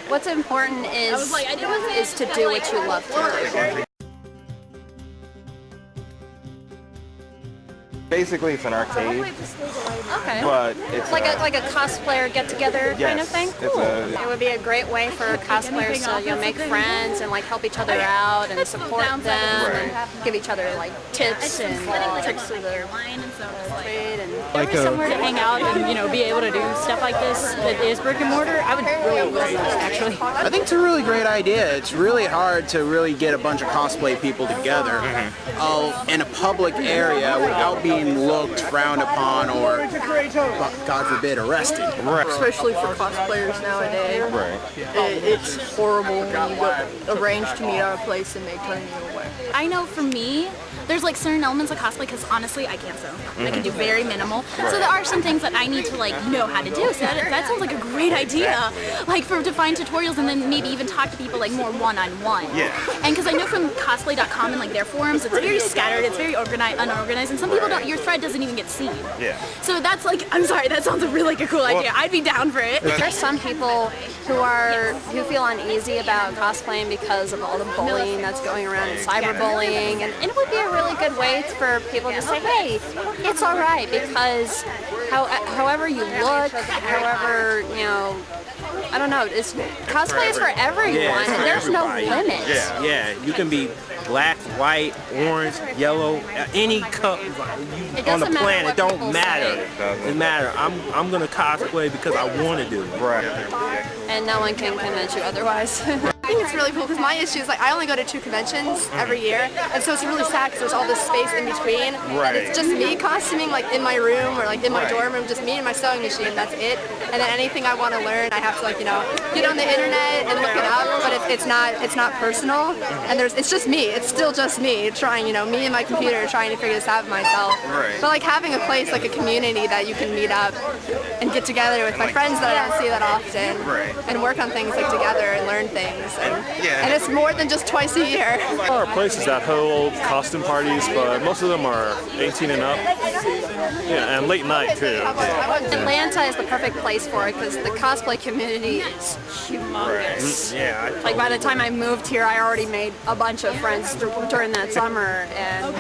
What's important is to do what you love to do. Basically, it's an arcade. Okay. But it's like a cosplayer get-together kind of thing. Cool. It would be a great way for cosplayers to make friends and like help each other out and support them and give each other like tips and tricks of their trade and Like somewhere to hang out and be able to do stuff like this that is brick and mortar. I would really love that actually. I think it's a really great idea. It's really hard to really get a bunch of cosplay people together in a public area without being looked, frowned upon, or, God forbid, arrested. Right. Especially for cosplayers nowadays. Right. It's horrible when you go arrange to meet at a place and they turn you away. I know for me, there's like certain elements of cosplay because honestly I can't sew. I can do very minimal. So there are some things that I need to like know how to do. So that sounds like a great idea. Like to find tutorials and then maybe even talk to people like more one-on-one. Yeah. And because I know from cosplay.com and like their forums, it's very scattered, it's very unorganized, and some people don't, your thread doesn't even get seen. Yeah. So that's like, I'm sorry, that sounds like a cool idea. I'd be down for it. There's some people who feel uneasy about cosplaying because of all the bullying that's going around and cyberbullying, and it would be a really good way for people to say, hey, it's all right, because however you look, however, I don't know, cosplay is for everyone. Yeah, it's for There's everybody. no limit. Yeah, you can be black, white, orange, yellow, any color on the planet. It don't matter. It matter. I'm gonna cosplay because I want to do it. Right. And no one can convince you otherwise. I think it's really cool because my issue is like I only go to 2 conventions every year, and so it's really sad because there's all this space in between. Right. And it's just me costuming like in my room or like in my dorm room, just me and my sewing machine. That's it. And then anything I want to learn, I have to like get on the internet and look it up. But it's not personal, and it's just me. It's still just me trying, me and my computer trying to figure this out myself. Right. But like having a place like a community that you can meet up and get together with my friends that I don't see that often, and work on things like together and learn things. And it's more than just twice a year. There are places that hold costume parties, but most of them are 18 and up. Yeah, and late night too. Atlanta is the perfect place for it because the cosplay community is humongous. Yeah. Like by the time I moved here, I already made a bunch of friends during that summer, and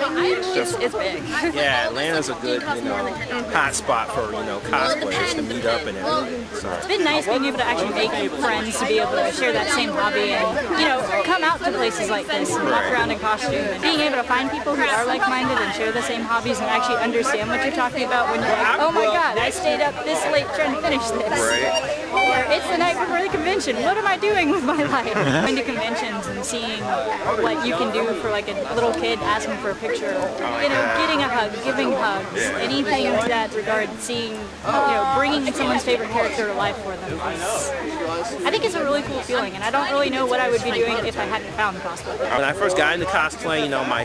it's big. Yeah, Atlanta's a good, hot spot for, cosplayers to meet up and everything. So. It's been nice being able to actually make friends to be able to share that same hobby and come out to places like this and walk around in costume and being able to find people who are like-minded and share the same hobbies and actually understand what you're talking about when you're like, oh my god, I stayed up this late trying to finish this. Or it's the night before the convention, what am I doing with my life? Going to conventions and seeing what you can do for like a little kid asking for a picture, getting a hug, giving hugs, anything to that regard, seeing, bringing someone's favorite character to life for them. I think it's a really cool feeling, and I don't really know what I would be doing if I hadn't found cosplay. When I first got into cosplay, my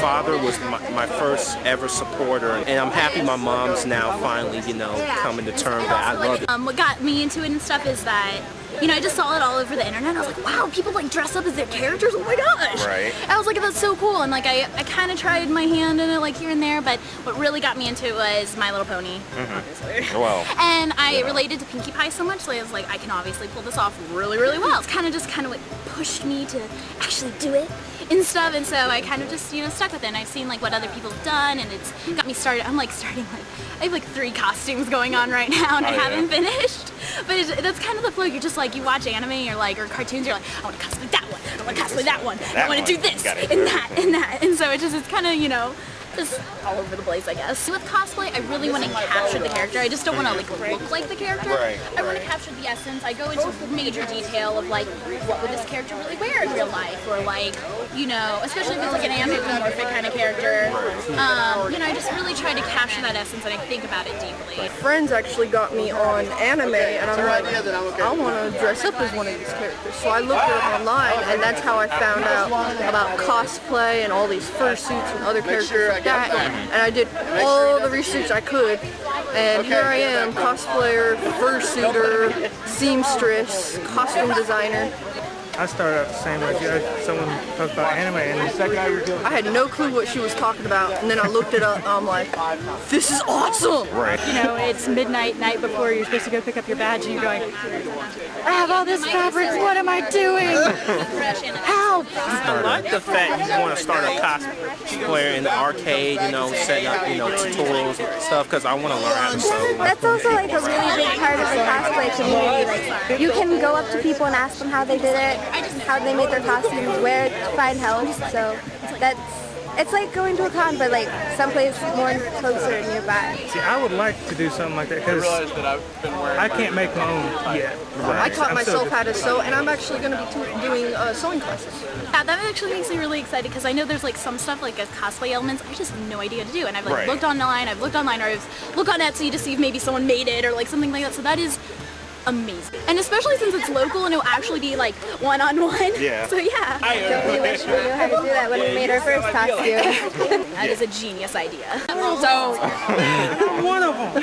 father was my first ever supporter, and I'm happy my mom's now finally, coming to terms that I love it. What got me into it and stuff is that, I just saw it all over the internet. I was like, wow, people like dress up as their characters. Oh my gosh! Right. I was like, that's so cool. And like, I kind of tried my hand in it like here and there, but what really got me into it was My Little Pony. Well. And I related to Pinkie Pie so much, so I was like, I can obviously pull this off really, really well. It's kind of what pushed me to actually do it and stuff. And so I kind of just, stuck with it. And I've seen like what other people have done, and it's got me started. I'm like I have like 3 costumes going on right now, and I haven't finished. But that's kind of the flow. You're just like, you watch anime, or cartoons, you're like, I want to cosplay that one, I want to cosplay that one, I want to do this, and that. And so it's kind of, just all over the place, I guess. With cosplay, I really want to capture the character. I just don't want to look like the character. I want to capture the essence. I go into major detail of like, what would this character really wear in real life, or like, especially if it's like an anthropomorphic kind of character. I just really try to capture that essence, and I think about it deeply. Friends actually got me on anime, and I'm like, I want to dress up as one of these characters. So I looked it up online, and that's how I found out about cosplay and all these fursuits and other characters like that. And I did all the research I could, and here I am, cosplayer, fursuiter, seamstress, costume designer. I started out the same way. Someone talked about anime, and I had no clue what she was talking about, and then I looked it up, and I'm like, this is awesome! Right. You know, it's midnight, night before you're supposed to go pick up your badge, and you're going, I have all this fabric, what am I doing? Help! I like the fact you want to start a cosplayer in the arcade, you know, setting up, you know, tutorials and stuff, because I want to learn how to sew. That's also like a really big part of the cosplay community. Like, you can go up to people and ask them how they did it, how they made their costumes, where to find help. So it's like going to a con, but like someplace more closer nearby. see, I would like to do something like that because I can't make my own yet. I taught myself how to sew, and I'm actually going to be doing sewing classes. Yeah, that actually makes me really excited because I know there's like some stuff like cosplay elements I just have no idea what to do, and I've like looked online, or I've looked on Etsy to see if maybe someone made it or like something like that. So that is amazing, and especially since it's local and it'll actually be like one-on-one. Yeah. So yeah. Don't we wish we knew how to do that when we made our first costume? That is a genius idea. So, One of them.